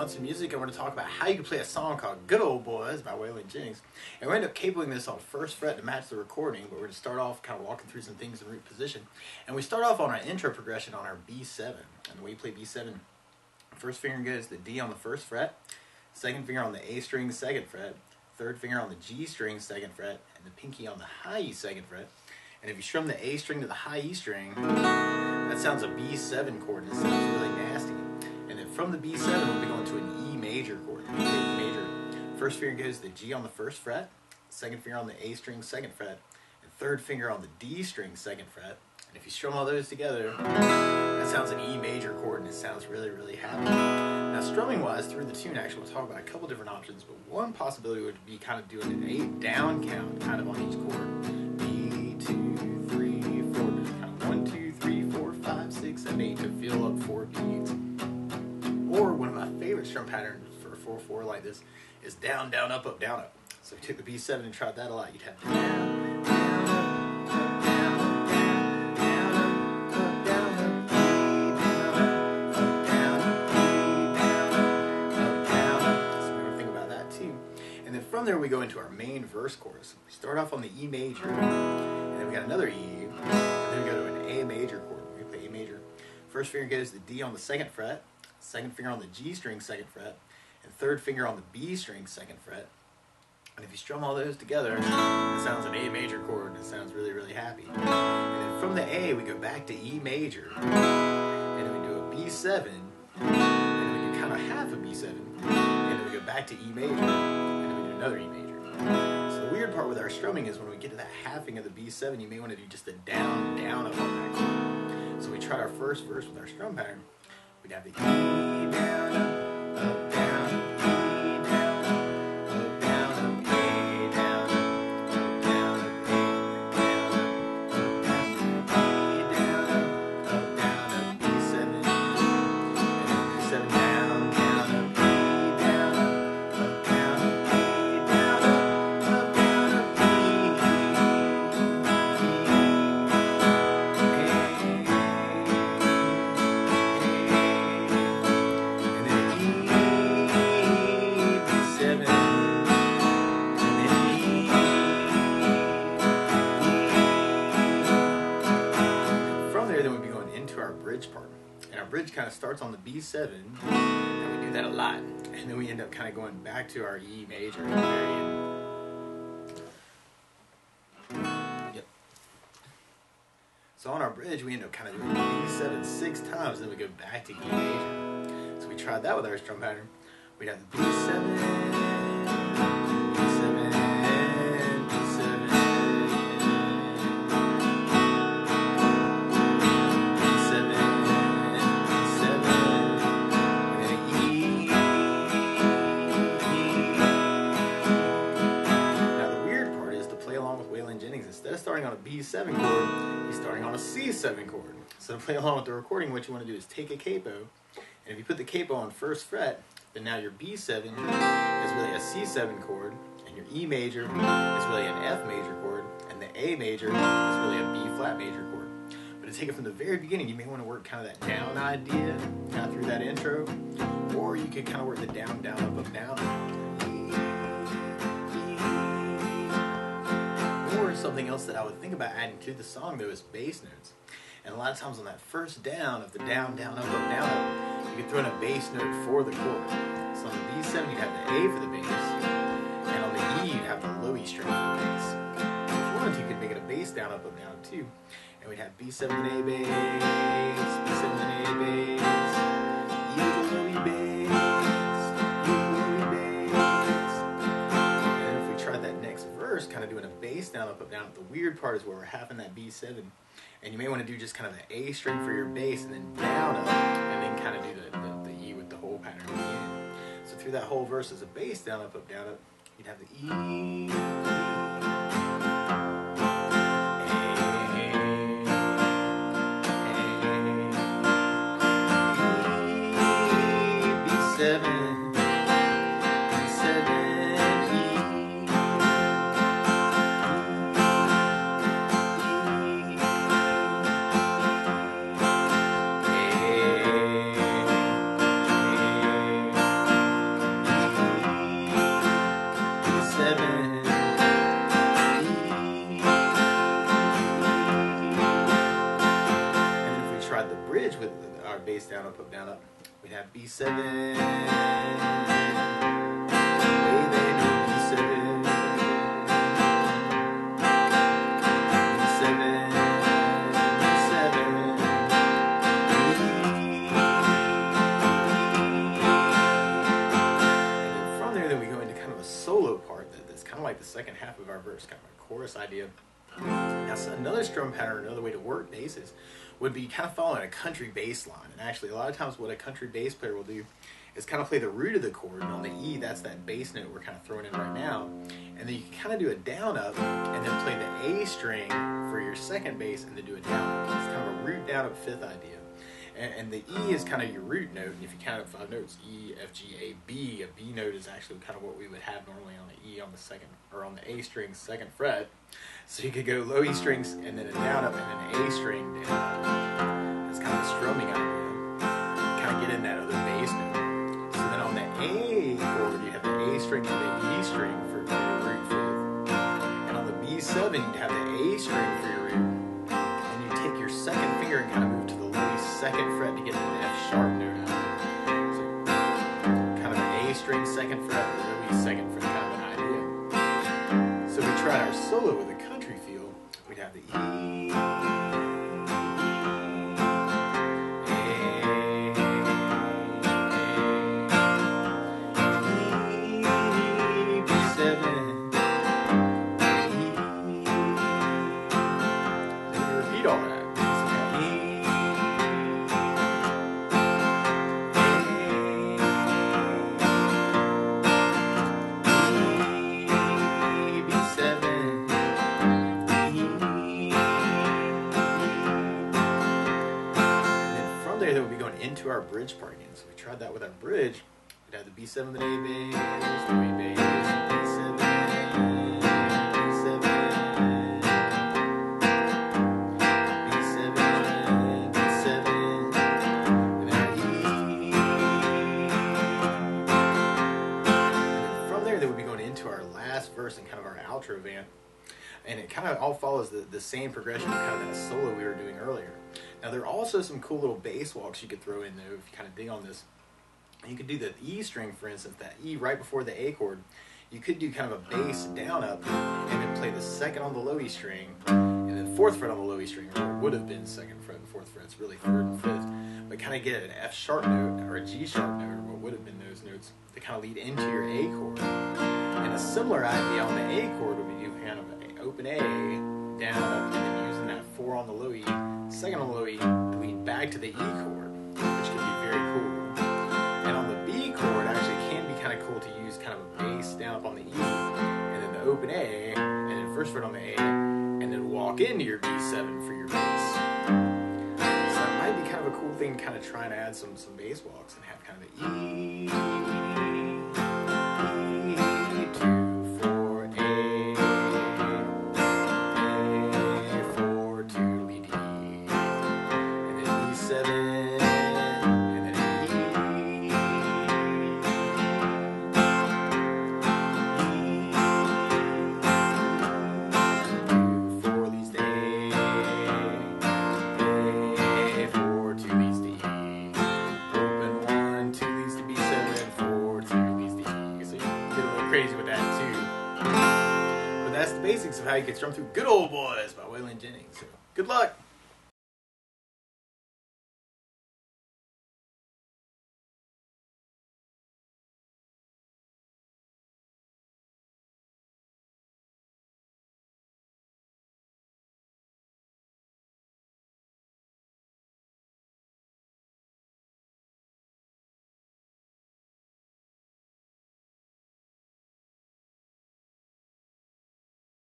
months in music, and we're going to talk about how you can play a song called Good Old Boys by Waylon and Jennings. And we're going to end up cabling this on first fret to match the recording, but we're going to start off kind of walking through some things in root position. And we start off on our intro progression on our B7. And the way you play B7, first finger goes the D on the first fret, second finger on the A string, second fret, third finger on the G string, second fret, and the pinky on the high E, second fret. And if you strum the A string to the high E string, that sounds a B7 chord, and it sounds really nasty. And then from the B7, we'll be going to an E major chord. E major. First finger goes the G on the first fret, second finger on the A string, second fret, and third finger on the D string, second fret. And if you strum all those together, that sounds an E major chord, and it sounds really, really happy. Now, strumming-wise, through the tune, actually, we'll talk about a couple different options, but one possibility would be kind of doing an 8 down count, kind of on each chord. B, 2, 3, 4, kind of 1, 2, 3, 4, 5, 6, 7, 8 to fill up 4 beats. Or one of my favorite strum patterns for 4/4 like this is down, down, up, up, down, up. So if you took the B7 and tried that a lot, you'd have down, down, up, down, up, down, down, up, down, up, down, up, down, up. So we think about that too. And then from there we go into our main verse chorus. We start off on the E major, and then we got another E, and then we go to an A major chord. We play A major. First finger goes the D on the second fret, second finger on the G string, second fret, and third finger on the B string, second fret. And if you strum all those together, it sounds an A major chord, and it sounds really, really happy. And then from the A, we go back to E major, and then we do a B7, and then we do kind of half a B7, and then we go back to E major, and then we do another E major. So the weird part with our strumming is when we get to that halving of the B7, you may want to do just a down, down, up on that chord. So we tried our first verse with our strum pattern. We'd have the E down, up, down, E down, up, down, up, A down, up, down, up, A down, up, down, up, B7, and then B7 down, down, up, E down, up, down, up, A down, up, down, up, part. And our bridge kind of starts on the B7, and we do that a lot. And then we end up kind of going back to our E major at the very end. Yep. So on our bridge, we end up kind of doing B7 6 times, then we go back to E major. So we tried that with our strum pattern. We'd have the B7, B7, B7. Instead of starting on a B7 chord, he's starting on a C7 chord. So to play along with the recording, what you want to do is take a capo, and if you put the capo on first fret, then now your B7 is really a C7 chord, and your E major is really an F major chord, and the A major is really a B flat major chord. But to take it from the very beginning, you may want to work kind of that down idea, kind of through that intro, or you could kind of work the down, down, up, down. Or something else that I would think about adding to the song, though, is bass notes. And a lot of times on that first down of the down, down, up, down, up, you can throw in a bass note for the chord. So on the B7, you'd have the A for the bass, and on the E, you'd have the low E string for the bass. If you wanted to, you could make it a bass down, up, down, too. And we'd have B7 and A bass, B7 and A bass, E with a low E bass, kind of doing a bass down, up, down. The weird part is where we're having that B7, and you may want to do just kind of the A string for your bass, and then down, up, and then kind of do the E with the whole pattern at the end. So through that whole verse as a bass down, up, down, up, you'd have the E, B7. bass down up, we'd have B7. Solo part that's kind of like the second half of our verse, kind of a chorus idea. Now, so another strum pattern, another way to work basses, would be kind of following a country bass line. And actually, a lot of times, what a country bass player will do is kind of play the root of the chord, and on the E, that's that bass note we're kind of throwing in right now. And then you can kind of do a down up, and then play the A string for your second bass, and then do a down up. It's kind of a root down up fifth idea. And the E is kind of your root note, and if you count up 5 notes, E, F, G, A, B, a B note is actually kind of what we would have normally on the E on the second, or on the A string second fret. So you could go low E strings, and then a down up, and then A string down up. That's kind of a strumming idea. Kind of get in that other bass note. So then on the A chord, you have the A string and the E string for your root fifth. And on the B7, you'd have the A string for your root. And you take your second finger and kind of move to the second fret to get an F sharp note out of it. So kind of an A string second fret, or really second fret kind of an idea. So we tried our solo with a country feel. We'd have the E, B7, E. So we repeat all that. That would be going into our bridge part again. So we tried that with our bridge. We'd have the B7, the A bass, the B bass, B7, B7, B7, B7, and then our E. And then from there, they would be going into our last verse and kind of our outro vamp. And it kind of all follows the same progression of kind of that solo we were doing earlier. Now, there are also some cool little bass walks you could throw in, though, if you kind of dig on this. You could do the E string, for instance, that E right before the A chord. You could do kind of a bass down up, and then play the second on the low E string, and then fourth fret on the low E string, or it would have been second fret and fourth fret. It's really third and fifth. But kind of get an F sharp note, or a G sharp note, or what would have been those notes, to kind of lead into your A chord. And a similar idea on the A chord would be kind of an open A, down up, and then using that 4 on the low E, second on the low E, to lead back to the E chord, which can be very cool. And on the B chord, actually can be kind of cool to use kind of a bass down up on the E, and then the open A, and then first fret on the A, and then walk into your B7 for your bass. So that might be kind of a cool thing, kind of trying to add some bass walks and have kind of an E, crazy with that too. But that's the basics of how you can strum through Good Old Boys by Waylon Jennings. So, good luck!